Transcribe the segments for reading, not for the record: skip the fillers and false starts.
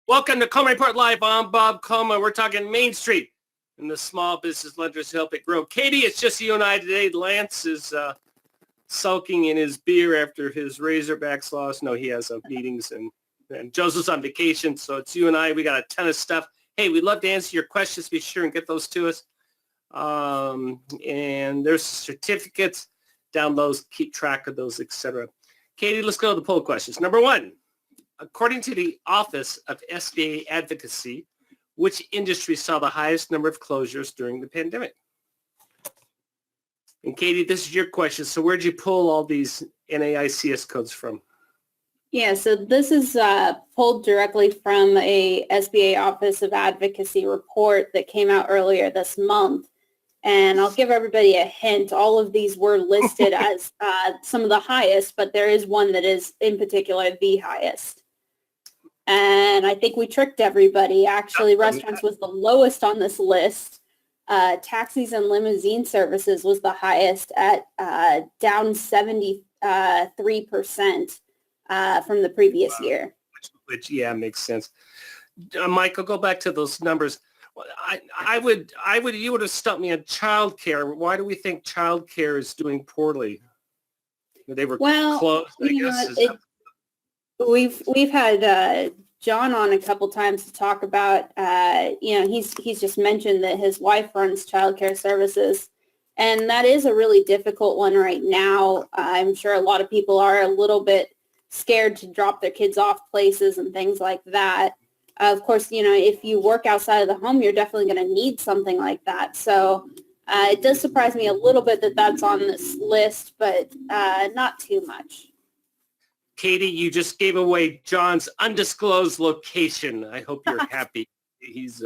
Welcome to Coleman Report Live. I'm Bob Coleman. We're talking Main Street and the small business lenders who help it grow. Katie, it's just you and I today. Lance is sulking in his beer after his Razorbacks loss. No, he has meetings, and Joseph's on vacation, so it's you and I. We got a ton of stuff. Hey, we'd love to answer your questions. Be sure and get those to us. And there's certificates, downloads, keep track of those, etc. Katie, let's go to the poll questions. Number one. According to the Office of SBA Advocacy, which industry saw the highest number of closures during the pandemic? And Katie, this is your question. So where'd you pull all these NAICS codes from? Yeah, so this is pulled directly from a SBA Office of Advocacy report that came out earlier this month. And I'll give everybody a hint. All of these were listed as some of the highest, but there is one that is in particular the highest. And I think we tricked everybody. Actually, restaurants was the lowest on this list. Taxis and limousine services was the highest at down 73% from the previous year. Which, yeah, makes sense. Michael, go back to those numbers. I would, you would have stumped me on childcare. Why do we think childcare is doing poorly? They were closed, I guess. We've had John on a couple times to talk about, he's just mentioned that his wife runs childcare services, and that is a really difficult one right now. I'm sure a lot of people are a little bit scared to drop their kids off places and things like that. Of course, if you work outside of the home, you're definitely going to need something like that. So it does surprise me a little bit that that's on this list, but not too much. Katie, you just gave away John's undisclosed location. I hope you're happy. He's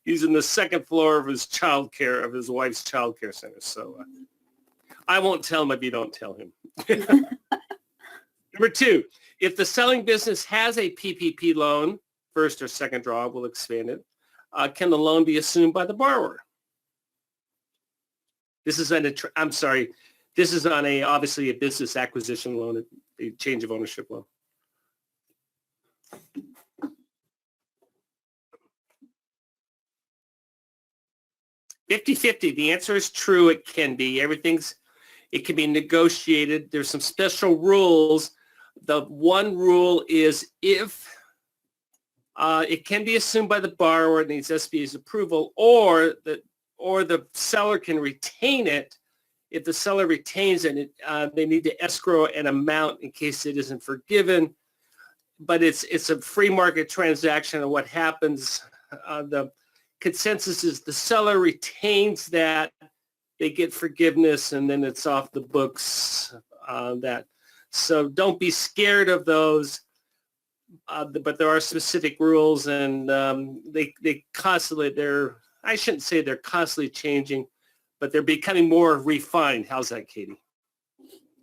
he's in the second floor of his wife's childcare center. So I won't tell him if you don't tell him. Number two, if the selling business has a PPP loan, first or second draw, we'll expand it. Can the loan be assumed by the borrower? This is obviously a business acquisition loan, a change of ownership loan. $50-50. The answer is true. It can be. It can be negotiated. There's some special rules. The one rule is if it can be assumed by the borrower, it needs SBA's approval, or the seller can retain it. If the seller retains it, they need to escrow an amount in case it isn't forgiven. But it's a free market transaction, and what happens, the consensus is the seller retains that, they get forgiveness, and then it's off the books. So don't be scared of those. But there are specific rules, and they constantly, I shouldn't say they're constantly changing, but they're becoming more refined. How's that, Katie?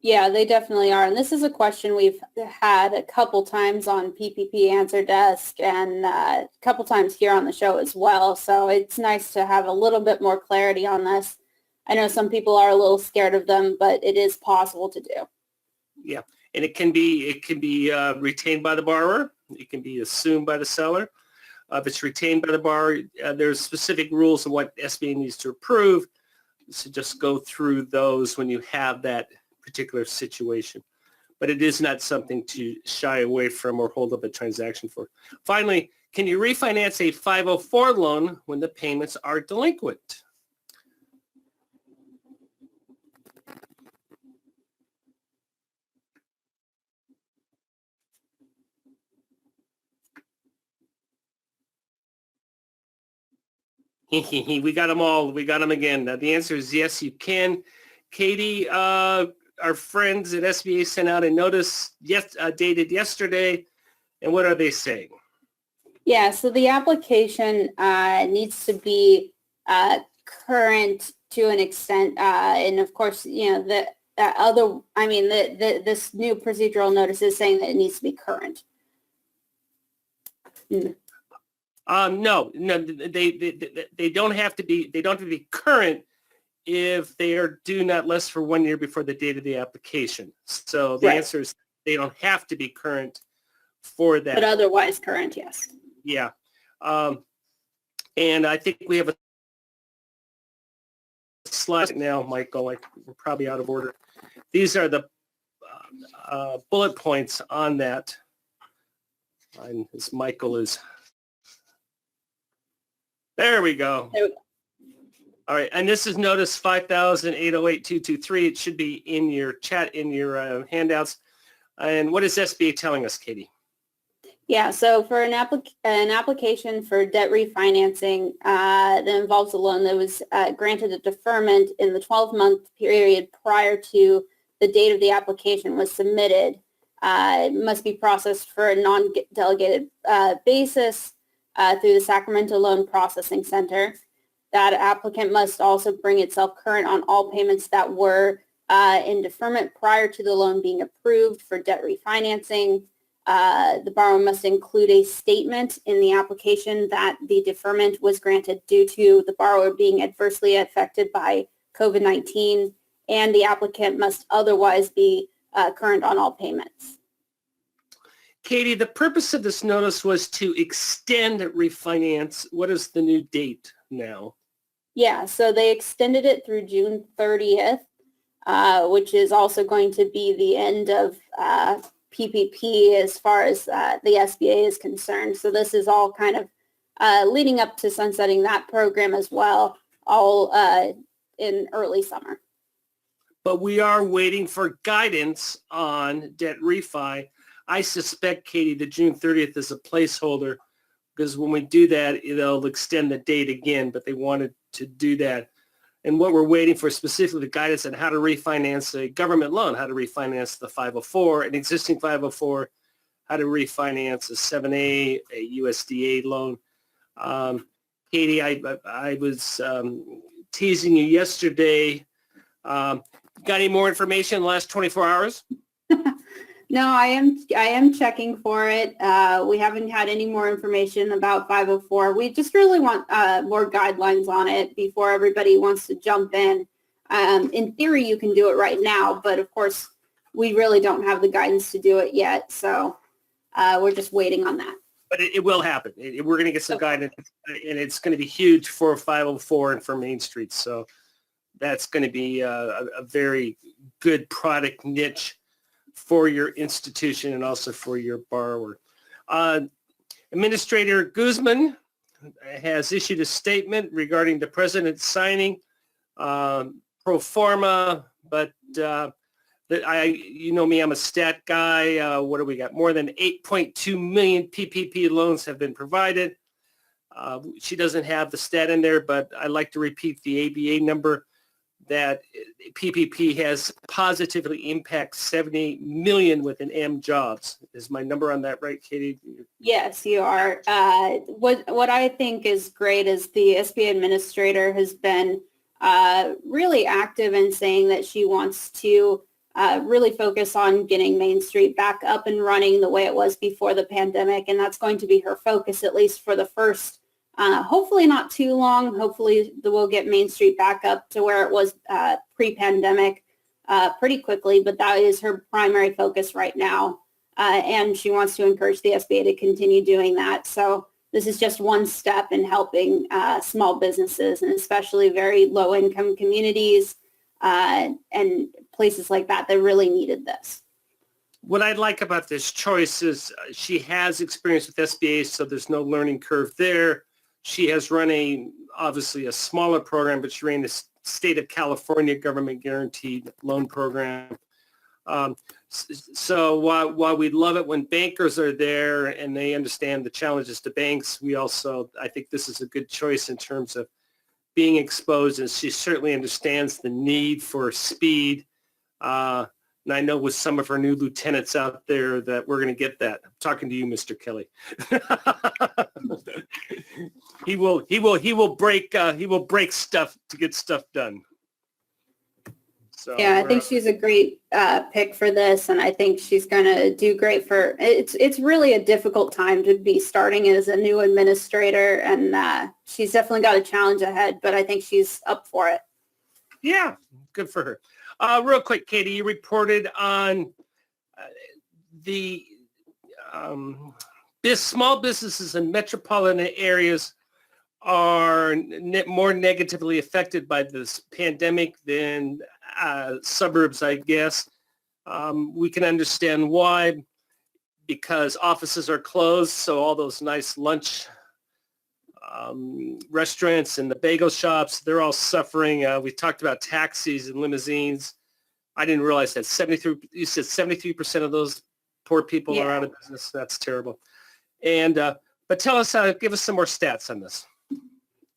Yeah, they definitely are. And this is a question we've had a couple times on PPP Answer Desk and a couple times here on the show as well. So it's nice to have a little bit more clarity on this. I know some people are a little scared of them, but it is possible to do. Yeah, and it can be retained by the borrower. It can be assumed by the seller. If it's retained by the borrower, there's specific rules on what SBA needs to approve. So just go through those when you have that particular situation. But it is not something to shy away from or hold up a transaction for. Finally, can you refinance a 504 loan when the payments are delinquent? We got them all. We got them again. The answer is yes, you can. Katie, our friends at SBA sent out a notice dated yesterday. And what are they saying? Yeah, so the application needs to be current to an extent. And of course, this new procedural notice is saying that it needs to be current. No, they don't have to be. They don't have to be current if they are due not less for 1 year before the date of the application. So the answer is they don't have to be current for that. But otherwise current, yes. Yeah. And I think we have a slide now, Michael. Like, we're probably out of order. These are the bullet points on that. And this Michael is. There we go. There we go. All right, and this is notice 5,808,223. It should be in your chat, in your handouts. And what is SBA telling us, Katie? Yeah, so for an application for debt refinancing that involves a loan that was granted a deferment in the 12-month period prior to the date of the application was submitted, it must be processed for a non-delegated basis through the Sacramento Loan Processing Center. That applicant must also bring itself current on all payments that were in deferment prior to the loan being approved for debt refinancing. The borrower must include a statement in the application that the deferment was granted due to the borrower being adversely affected by COVID-19, and the applicant must otherwise be current on all payments. Katie, the purpose of this notice was to extend refinance. What is the new date now? Yeah, so they extended it through June 30th, which is also going to be the end of PPP as far as the SBA is concerned. So this is all kind of leading up to sunsetting that program as well, all in early summer. But we are waiting for guidance on debt refi. I suspect, Katie, that June 30th is a placeholder, because when we do that, they'll extend the date again, but they wanted to do that. And what we're waiting for specifically the guidance on how to refinance a government loan, how to refinance the 504, an existing 504, how to refinance a 7A, a USDA loan. Katie, I was teasing you yesterday. Got any more information in the last 24 hours? No, I am checking for it. We haven't had any more information about 504. We just really want more guidelines on it before everybody wants to jump in. In theory, you can do it right now, but of course, we really don't have the guidance to do it yet. So we're just waiting on that. But it will happen. We're going to get some guidance, and it's going to be huge for 504 and for Main Street. So that's going to be a very good product niche for your institution and also for your borrower. Administrator Guzman has issued a statement regarding the president signing pro forma, but you know me, I'm a stat guy. What do we got? More than 8.2 million PPP loans have been provided. She doesn't have the stat in there, but I like to repeat the ABA number, that PPP has positively impacted 78 million with an M jobs. Is my number on that right, Katie? Yes, you are. What I think is great is the SBA administrator has been really active in saying that she wants to really focus on getting Main Street back up and running the way it was before the pandemic, and that's going to be her focus, at least for the first hopefully not too long. Hopefully we'll get Main Street back up to where it was pre-pandemic pretty quickly, but that is her primary focus right now. And she wants to encourage the SBA to continue doing that. So this is just one step in helping small businesses, and especially very low-income communities and places like that that really needed this. What I like about this choice is she has experience with SBA, so there's no learning curve there. She has run obviously a smaller program, but she ran the state of California government guaranteed loan program. So while we love it when bankers are there and they understand the challenges to banks, I think this is a good choice in terms of being exposed, and she certainly understands the need for speed. And I know with some of our new lieutenants out there that we're going to get that. I'm talking to you, Mr. Kelly. He will break stuff to get stuff done. So yeah, I think she's a great pick for this, and I think she's going to do great for. It's really a difficult time to be starting as a new administrator, and she's definitely got a challenge ahead. But I think she's up for it. Yeah, good for her. Real quick, Katie, you reported on the small businesses in metropolitan areas are more negatively affected by this pandemic than suburbs, I guess. We can understand why, because offices are closed, so all those nice lunch restaurants and the bagel shops, they're all suffering. We talked about taxis and limousines. I didn't realize that you said 73% of those poor people are out of business. That's terrible. And but tell us, give us some more stats on this.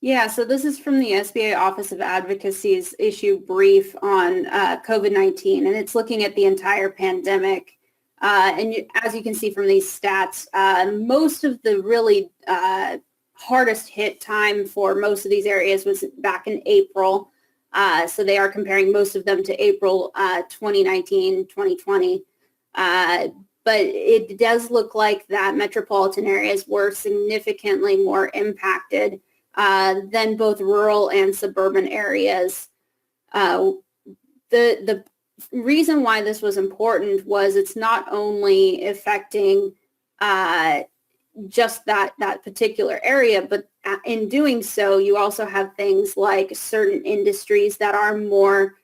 Yeah, so this is from the SBA Office of Advocacy's issue brief on COVID-19, and it's looking at the entire pandemic. As you can see from these stats, most of the really hardest hit time for most of these areas was back in April. So they are comparing most of them to April 2019, 2020. But it does look like that metropolitan areas were significantly more impacted than both rural and suburban areas. The reason why this was important was it's not only affecting just that particular area, but in doing so, you also have things like certain industries that are more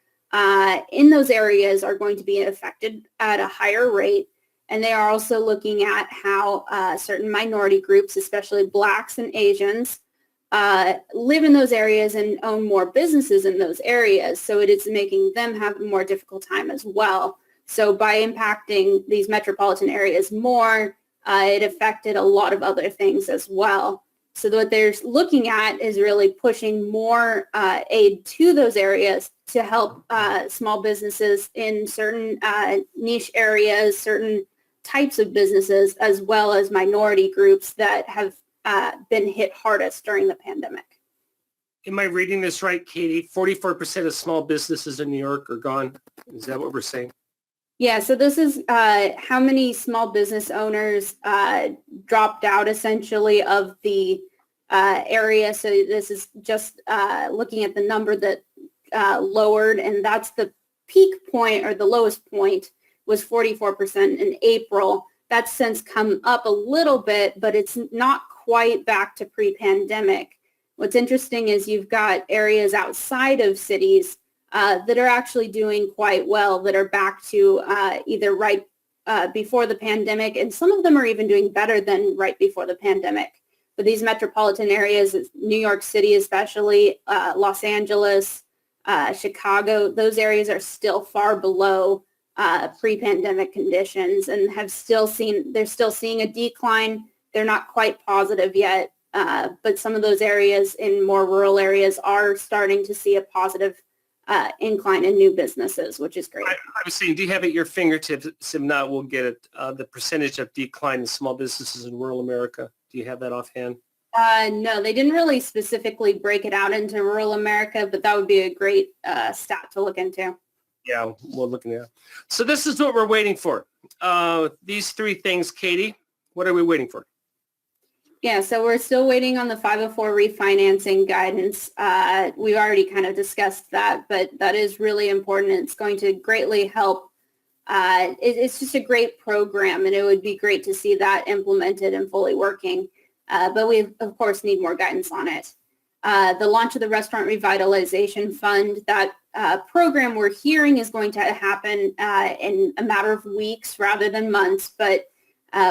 in those areas are going to be affected at a higher rate. And they are also looking at how certain minority groups, especially Blacks and Asians, live in those areas and own more businesses in those areas. So it is making them have a more difficult time as well. So by impacting these metropolitan areas more, it affected a lot of other things as well. So what they're looking at is really pushing more aid to those areas to help small businesses in certain niche areas, certain types of businesses, as well as minority groups that have been hit hardest during the pandemic. Am I reading this right, Katie? 44% of small businesses in New York are gone. Is that what we're saying? Yeah, so this is how many small business owners dropped out essentially of the area. So this is just looking at the number that lowered, and that's the peak point, or the lowest point was 44% in April. That's since come up a little bit, but it's not quite back to pre-pandemic. What's interesting is you've got areas outside of cities that are actually doing quite well, that are back to either right before the pandemic, and some of them are even doing better than right before the pandemic. But these metropolitan areas, New York City especially, Los Angeles, Chicago, those areas are still far below pre-pandemic conditions, and they're still seeing a decline. They're not quite positive yet, but some of those areas in more rural areas are starting to see a positive incline in new businesses, which is great. I was saying, do you have at your fingertips? If not, we'll get it. The percentage of decline in small businesses in rural America. Do you have that offhand? No, they didn't really specifically break it out into rural America, but that would be a great stat to look into. Yeah, we'll look into that. So this is what we're waiting for. These three things, Katie, what are we waiting for? Yeah, so we're still waiting on the 504 refinancing guidance. We've already kind of discussed that, but that is really important. It's going to greatly help. It's just a great program, and it would be great to see that implemented and fully working. But we, of course, need more guidance on it. The launch of the Restaurant Revitalization Fund, that program we're hearing is going to happen in a matter of weeks rather than months, but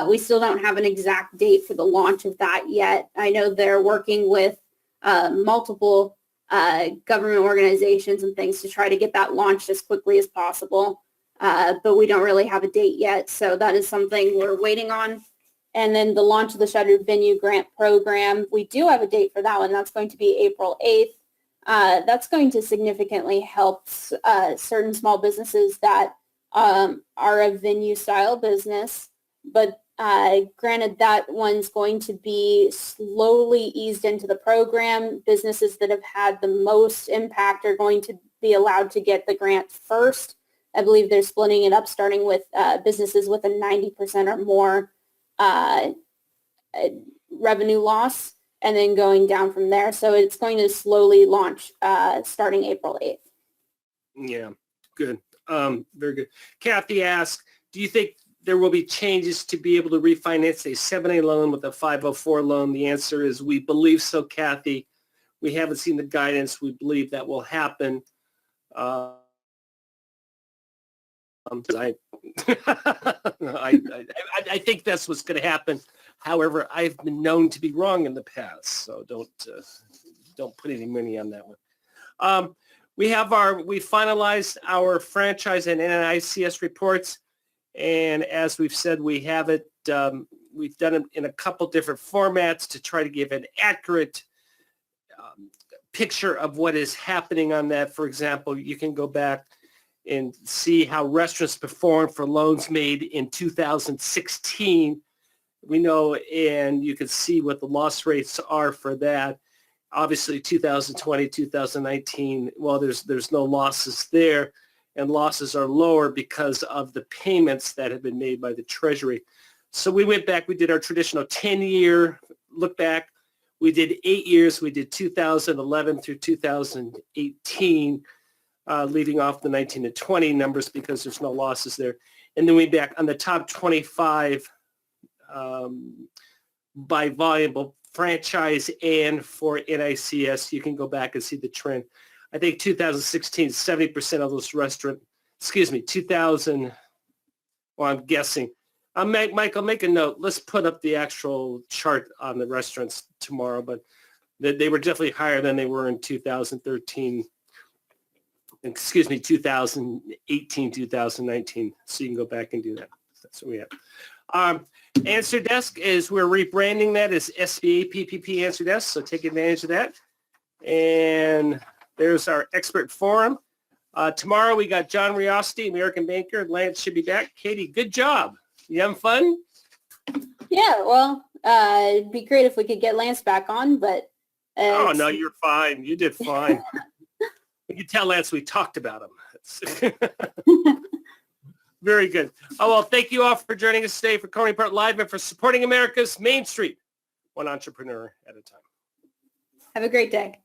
we still don't have an exact date for the launch of that yet. I know they're working with multiple government organizations and things to try to get that launched as quickly as possible, but we don't really have a date yet, so that is something we're waiting on. And then the launch of the Shuttered Venue Grant Program, we do have a date for that one. That's going to be April 8th. That's going to significantly help certain small businesses that are a venue-style business. But granted, that one's going to be slowly eased into the program. Businesses that have had the most impact are going to be allowed to get the grant first. I believe they're splitting it up, starting with businesses with a 90% or more revenue loss, and then going down from there. So it's going to slowly launch starting April 8th. Yeah, good. Very good. Kathy asked, do you think there will be changes to be able to refinance a 7A loan with a 504 loan? The answer is we believe so, Kathy. We haven't seen the guidance. We believe that will happen. I think that's what's going to happen. However, I've been known to be wrong in the past, so don't put any money on that one. We finalized our franchise and NICS reports, and as we've said, we have it. We've done it in a couple different formats to try to give an accurate picture of what is happening on that. For example, you can go back and see how restaurants performed for loans made in 2016. We know, and you can see what the loss rates are for that. Obviously, 2020, 2019, well, there's no losses there, and losses are lower because of the payments that have been made by the Treasury. So we went back, we did our traditional 10-year look back. We did 8 years. We did 2011 through 2018. Leaving off the 19 to 20 numbers because there's no losses there. And then we back on the top 25 by volume, both franchise and for NICS. You can go back and see the trend. I think 2016, 70% of those restaurants, 2000, well, I'm guessing. Michael, make a note. Let's put up the actual chart on the restaurants tomorrow, but they were definitely higher than they were in 2013. 2018, 2019. So you can go back and do that. That's what we have. Answer Desk is, we're rebranding that as SBA PPP Answer Desk, so take advantage of that. And there's our expert forum. Tomorrow we got John Riosty, American banker. Lance should be back. Katie, good job. You having fun? Yeah, well, it'd be great if we could get Lance back on, but... oh, no, you're fine. You did fine. You can tell Lance we talked about him. Very good. Oh, well, thank you all for joining us today for Coleman Report Live and for supporting America's Main Street, one entrepreneur at a time. Have a great day.